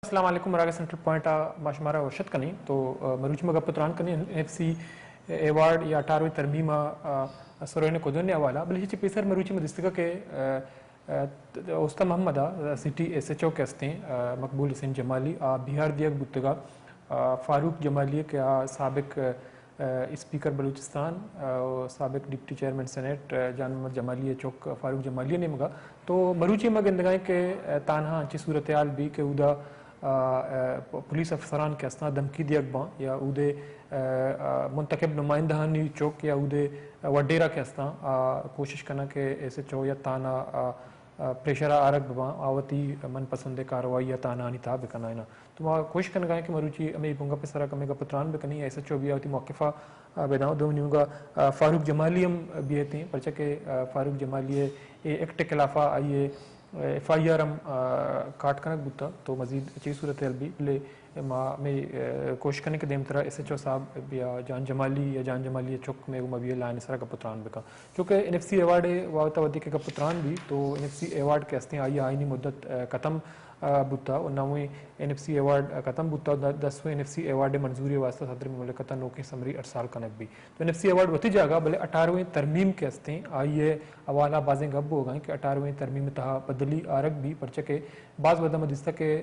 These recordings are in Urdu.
السلام علیکم مراغ سینٹرل پوائنٹ ماشمارا ورشد کنی تو مروچ مگا پتران کنی ایف سی ایوارڈ یا 18ویں ترمیم سروین کودن حوالہ بلکہ چی پیسر مروچی مدستگا کے اوستا محمد سٹی ایس ایچ او کے ہستے مقبول حسین جمالی بہار دیگ بتگا فاروق جمالی کے سابق اسپیکر بلوچستان سابق ڈپٹی چیئرمین سینیٹ جان محمد جمالی چوک فاروق جمالی نے مگا تو مروچی مگ اندگائیں کہ تانہا انچی صورتحال بھی کہ اودا پولیس افسران کے اسنا دھمکی دی اگباں یا اودے منتخب نمائندہانی چوک یا اودے وڈیرہ کے اسنا کوشش کرنا کہ ایسے چو یا تانا پریشرہ آرگ بباں آوتی من پسند کاروائی یا تانا آنی تھا بکنا ہے نا تو وہاں کوشش کرنا گائیں کہ مروچی ہمیں پونگا پہ سرا کمے گا پتران بکنی ایسے چو بھی آوتی موقفہ بیداؤں دو نیوں گا فاروق جمالی ہم بھی ہیں پرچہ کہ فاروق جمالی ایکٹ خلافہ آئیے ایف آئی آر ہم کاٹ کنک بوتا تو مزید اچھی صورتحال بھی لے میں کوشش کرنے کے دیم طرح ایس ایچ او صاحب یا جان جمالی چک میں مبی لائن سرا کا پتران بکا کیونکہ این ایف سی ایوارڈ واتا ودی کے پتران بھی تو این ایف سی ایوارڈ کے ہستے آئی آئینی مدت ختم بوتا اور نویں این ایف سی ایوارڈ ختم بوتا 10ویں این ایف سی ایوارڈ منظوری واسطہ صدر مملکتہ نوکیں سمری 8 سال کنک بھی تو این ایف سی ایوارڈ ہوتی جاگا بلے 18ویں ترمیم کے ہستے آئیے حوالہ بازیں گب ہو گئیں کہ 18ویں ترمیم تہا بدلی آرگ بھی پرچہ کہ بعض ودا مدستہ کہ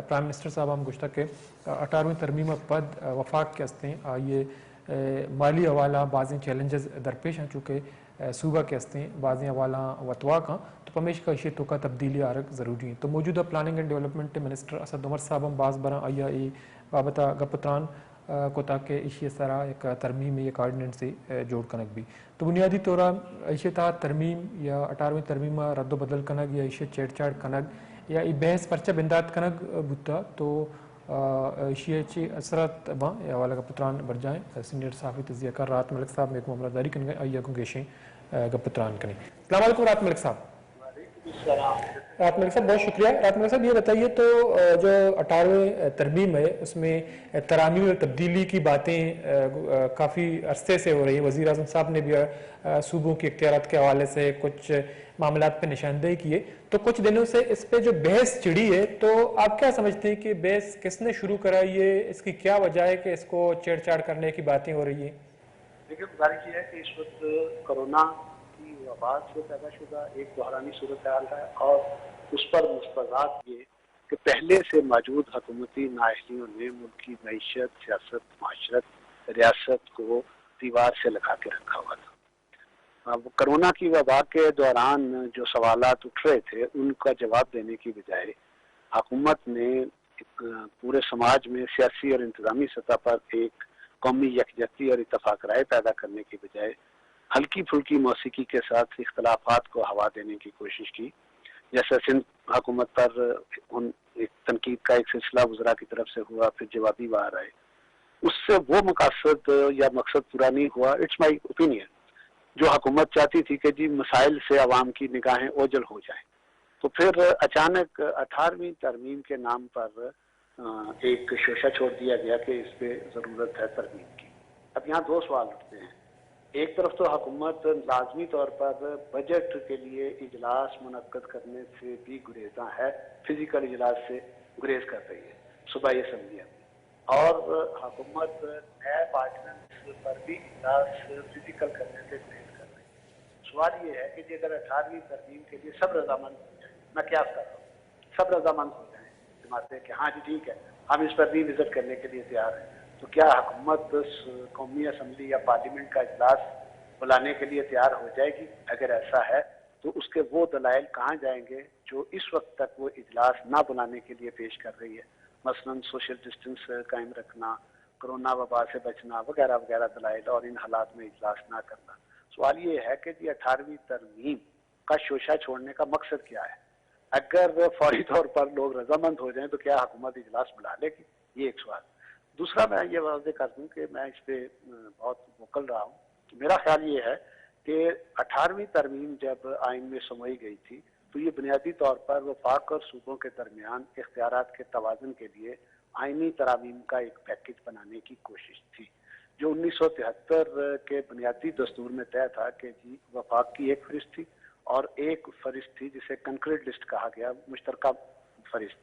پرائم منسٹر صاحب ہم گشتہ کہ 18ویں ترمیم پد وفاق کے ہستے آئیے مالی حوالہ بعضیں چیلنجز درپیش ہیں چونکہ صوبہ کے ہستے بعضیں حوالہ وطوا کا تو پمیش کا اشیتوں کا تبدیلی آرگ ضروری ہیں تو موجودہ planning and development minister Asad Umar صاحب ہم بعض برا آئی ای بابتا گپتران کو تاکہ اشی سرا ایک ترمیم ایک آرڈیننس سے جوڑ کنک بھی تو بنیادی طورا اشی تا ترمیم یا 18ویں ترمیم رد و بدل کنک یا اشی چیڑ چاڑ کنک یا ای بحث پرچہ بندات کنک بوتا تو اشی چی اثرات باں یا والا گپتران بر جائیں سینئر صحافی تجزیہ کار رات ملک صاحب میں ایک معاملہ داری کنگے آئی اگوں گیشیں گپتران کنیں. السلام علیکم رات ملک صاحب. رات ملک صاحب بہت شکریہ. رات ملک صاحب یہ بتائیے تو جو 18ویں ترمیم ہے اس میں ترامیم اور تبدیلی کی باتیں کافی عرصے سے ہو رہی ہیں. وزیر اعظم صاحب نے بھی صوبوں کے اختیارات کے حوالے سے کچھ معاملات پہ نشاندہی کی ہے تو کچھ دنوں سے اس پہ جو بحث چڑھی ہے تو آپ کیا سمجھتے ہیں کہ بحث کس نے شروع کرائی ہے, اس کی کیا وجہ ہے کہ اس کو چھیڑ چھاڑ کرنے کی باتیں ہو رہی ہیں؟ دیکھیے گزارش یہ ہے کہ اس وقت کرونا کی وبا سے پیدا شدہ ایک بحرانی صورتحال ہے اور اس پر مستضاد یہ کہ پہلے سے موجود حکومتی نااہلیوں نے ملک کی معیشت, سیاست, معاشرت, ریاست کو دیوار سے لگا کے رکھا ہوا تھا. اب کرونا کی وبا کے دوران جو سوالات اٹھ رہے تھے ان کا جواب دینے کی بجائے حکومت نے پورے سماج میں سیاسی اور انتظامی سطح پر ایک قومی یکجہتی اور اتفاق رائے پیدا کرنے کی بجائے ہلکی پھلکی موسیقی کے ساتھ اختلافات کو ہوا دینے کی کوشش کی. جیسے سندھ حکومت پر ایک تنقید کا ایک سلسلہ وزراء کی طرف سے ہوا, پھر جوابی باہر آئے, اس سے وہ مقاصد یا مقصد پورا نہیں ہوا. It's my opinion. جو حکومت چاہتی تھی کہ جی مسائل سے عوام کی نگاہیں اوجل ہو جائیں, تو پھر اچانک 18ویں ترمیم کے نام پر ایک شوشہ چھوڑ دیا گیا کہ اس پہ ضرورت ہے ترمیم کی. اب یہاں دو سوال اٹھتے ہیں. ایک طرف تو حکومت لازمی طور پر بجٹ کے لیے اجلاس منعقد کرنے سے بھی گریزاں ہے, فزیکل اجلاس سے گریز کر رہی ہے صوبائی اسمبلیاں میں, اور حکومت نیب آرڈیننس پر بھی اجلاس فزیکل کرنے سے گریز کر رہی ہے. سوال یہ ہے کہ جی اگر 18ویں ترمیم کے لیے سب رضامند ہو جائیں, میں قیاس کر رہا ہوں, سب رضامند ہو جائیں جماعتیں کہ ہاں جی ٹھیک ہے ہم اس پر ری وزٹ کرنے کے لیے تیار ہیں, تو کیا حکومت قومی اسمبلی یا پارلیمنٹ کا اجلاس بلانے کے لیے تیار ہو جائے گی؟ اگر ایسا ہے تو اس کے وہ دلائل کہاں جائیں گے جو اس وقت تک وہ اجلاس نہ بلانے کے لیے پیش کر رہی ہے, مثلا سوشل ڈسٹنس قائم رکھنا, کرونا وبا سے بچنا وغیرہ وغیرہ دلائل, اور ان حالات میں اجلاس نہ کرنا. سوال یہ ہے کہ جی 18ویں ترمیم کا شوشہ چھوڑنے کا مقصد کیا ہے؟ اگر فوری طور پر لوگ رضامند ہو جائیں تو کیا حکومت اجلاس بلا لے گی؟ یہ ایک سوال. دوسرا میں یہ واضح کر دوں کہ میں اس پہ بہت وکل رہا ہوں. میرا خیال یہ ہے کہ 18ویں ترمیم جب آئین میں سموئی گئی تھی تو یہ بنیادی طور پر وفاق اور صوبوں کے درمیان اختیارات کے توازن کے لیے آئینی ترامیم کا ایک پیکج بنانے کی کوشش تھی, جو 1973 کے بنیادی دستور میں طے تھا کہ جی وفاق کی ایک فہرست تھی اور ایک فہرست تھی جسے کنکریٹ لسٹ کہا گیا, مشترکہ فہرست.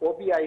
OBI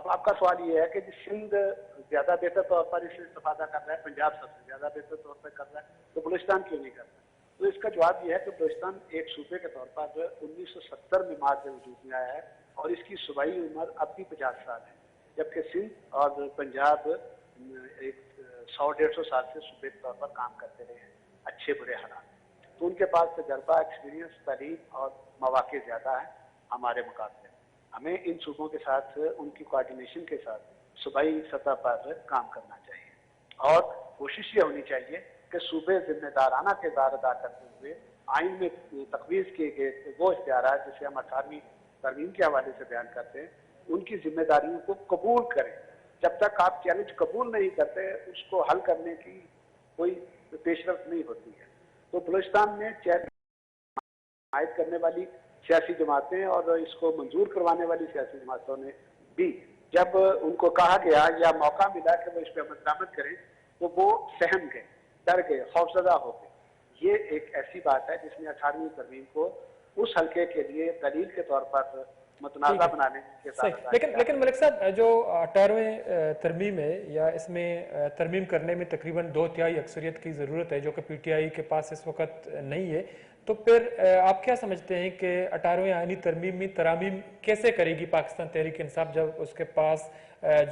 اب آپ کا سوال یہ ہے کہ سندھ زیادہ بہتر طور پر اس سے استفادہ کر رہا ہے، پنجاب سب سے زیادہ بہتر طور پر کر رہا ہے، تو بلوچستان کیوں نہیں کر رہا؟ تو اس کا جواب یہ ہے کہ بلوچستان ایک صوبے کے طور پر 1970 میں مارچ میں وجود میں آیا ہے اور اس کی صوبائی عمر اب بھی 50 سال ہے، جبکہ سندھ اور پنجاب ایک 100-150 سال سے صوبے کے طور پر کام کرتے رہے ہیں، اچھے برے حالات، تو ان کے پاس تجربہ، ایکسپیرینس، تعلیم اور مواقع زیادہ ہیں ہمارے مقابلے۔ ہمیں ان صوبوں کے ساتھ ان کی کوارڈینیشن کے ساتھ صوبائی سطح پر کام کرنا چاہیے اور کوشش یہ ہونی چاہیے کہ صوبے ذمہ دارانہ کردار ادا کرتے ہوئے آئین میں تفویض کیے گئے وہ اختیارات جسے ہم 18ویں ترمیم کے حوالے سے بیان کرتے ہیں، ان کی ذمہ داریوں کو قبول کریں۔ جب تک آپ چیلنج قبول نہیں کرتے اس کو حل کرنے کی کوئی پیش رفت نہیں ہوتی ہے۔ تو بلوچستان میں عائد کرنے والی سیاسی جماعتیں اور اس کو منظور کروانے والی سیاسی جماعتوں نے بھی جب ان کو کہا گیا یا موقع ملا کہ وہ اس پہ عمل درآمد کریں تو وہ سہم گئے، ڈر گئے، خوفزدہ ہو گئے۔ یہ ایک ایسی بات ہے جس نے 18ویں ترمیم کو اس حلقے کے لیے دلیل کے طور پر متنازع بنانے کے ساتھ لیکن ملک صاحب جو 18ویں ترمیم ہے یا اس میں ترمیم کرنے میں تقریباً 2/3 اکثریت کی ضرورت ہے جو کہ پی ٹی آئی کے پاس اس وقت نہیں ہے، تو پھر آپ کیا سمجھتے ہیں کہ 18ویں آئینی ترمیم میں ترامیم کیسے کرے گی پاکستان تحریک انصاف جب اس کے پاس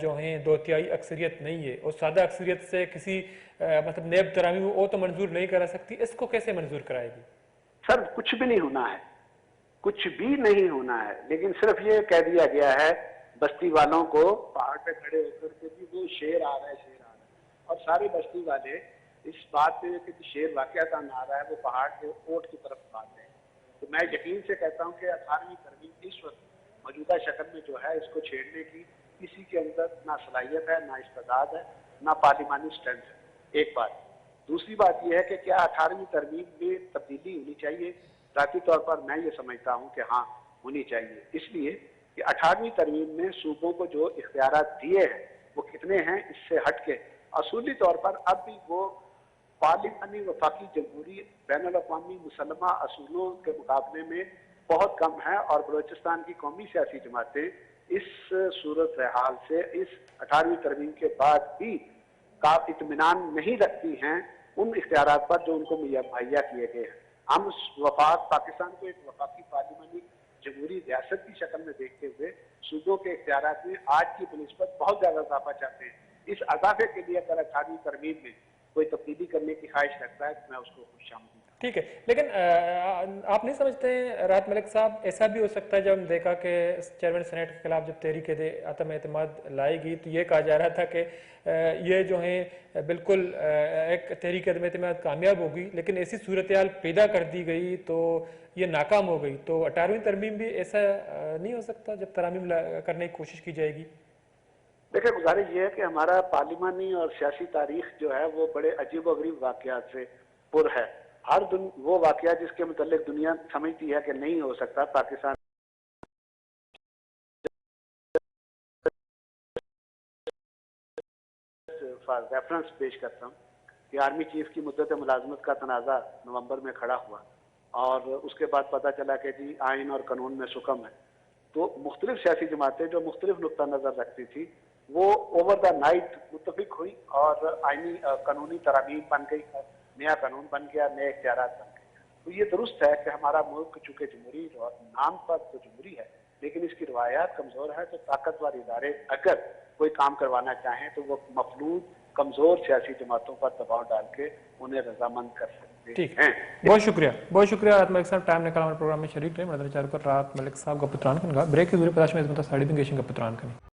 جو ہیں 2/3 اکثریت نہیں ہے اور سادہ اکثریت سے کسی مطلب نیب ترامیم وہ تو منظور نہیں کرا سکتی، اس کو کیسے منظور کرائے گی؟ سر کچھ بھی نہیں ہونا ہے، کچھ بھی نہیں ہونا ہے، لیکن صرف یہ کہہ دیا گیا ہے بستی والوں کو پہاڑ پہ کھڑے ہو کر کے وہ شیر آ رہا ہے، شیر آ رہا ہے، اور سارے بستی والے اس بات پہ کہ شیر واقعات آ رہا ہے وہ پہاڑ کے اوٹ کی طرف بات ہے۔ تو میں یقین سے کہتا ہوں کہ 18ویں ترمیم اس وقت موجودہ شکل میں جو ہے اس کو چھیڑنے کی کسی کے اندر نہ صلاحیت ہے، نہ استعداد ہے، نہ پارلیمانی اسٹرینتھ ہے، ایک بات۔ دوسری بات یہ ہے کہ کیا 18ویں ترمیم میں تبدیلی ہونی چاہیے؟ ذاتی طور پر میں یہ سمجھتا ہوں کہ ہاں ہونی چاہیے، اس لیے کہ 18ویں ترمیم میں صوبوں کو جو اختیارات دیے ہیں وہ کتنے ہیں اس سے ہٹ کے اصولی طور پر اب بھی وہ پارلیمانی وفاقی جمہوری بین الاقوامی مسلمہ اصولوں کے مقابلے میں بہت کم ہے، اور بلوچستان کی قومی سیاسی جماعتیں اس صورتحال سے اس 18ویں ترمیم کے بعد بھی اطمینان نہیں رکھتی ہیں ان اختیارات پر جو ان کو مہیا کیے گئے ہیں۔ ہم وفاق پاکستان کو ایک وفاقی پارلیمانی جمہوری ریاست کی شکل میں دیکھتے ہوئے صوبوں کے اختیارات میں آج کی بنسبت بہت زیادہ اضافہ چاہتے ہیں۔ اس اضافے کے لیے اگر 18ویں ترمیم میں کوئی تبدیلی کرنے کی خواہش رکھتا ہے تو میں اس کو خوش آمدید۔ ٹھیک ہے، لیکن آپ نہیں سمجھتے ہیں راحت ملک صاحب ایسا بھی ہو سکتا ہے جب ہم دیکھا کہ چیئرمین سینیٹ کے خلاف جب تحریک عدم اعتماد لائے گی تو یہ کہا جا رہا تھا کہ یہ جو ہیں بالکل ایک تحریک عدم اعتماد کامیاب ہوگی، لیکن ایسی صورتحال پیدا کر دی گئی تو یہ ناکام ہو گئی، تو 18ویں ترمیم بھی ایسا نہیں ہو سکتا جب ترامیم کرنے کی کوشش کی جائے گی؟ دیکھیں گزارش یہ ہے کہ ہمارا پارلیمانی اور سیاسی تاریخ جو ہے وہ بڑے عجیب و غریب واقعات سے پر ہے۔ ہر وہ واقعہ جس کے متعلق دنیا سمجھتی ہے کہ نہیں ہو سکتا، پاکستان ریفرنس پیش کرتا ہوں کہ آرمی چیف کی مدت ملازمت کا تنازع نومبر میں کھڑا ہوا اور اس کے بعد پتہ چلا کہ جی آئین اور قانون میں سکم ہے، تو مختلف سیاسی جماعتیں جو مختلف نقطہ نظر رکھتی تھی وہ اوور دا نائٹ متفق ہوئی اور آئینی قانونی ترامیم بن گئی، نیا قانون بن گیا، نئے اختیارات بن گئے۔ تو یہ درست ہے کہ ہمارا ملک چونکہ جمہوری نام پر تو جمہوری ہے لیکن اس کی روایات کمزور ہے، تو طاقتور ادارے اگر کوئی کام کروانا چاہیں تو وہ مفلوج کمزور سیاسی جماعتوں پر دباؤ ڈال کے انہیں رضامند کر سکتے ہیں۔ بہت شکریہ راحت ملک صاحب، ٹائم نکال ہمارے پروگرام میں شریک رہے۔ مدر چارو کر راحت ملک صاحب کا پتران کنگا بریک کی ضرورت پتاش میں عظمت ساڑی بنگیشن کا پتران کنی۔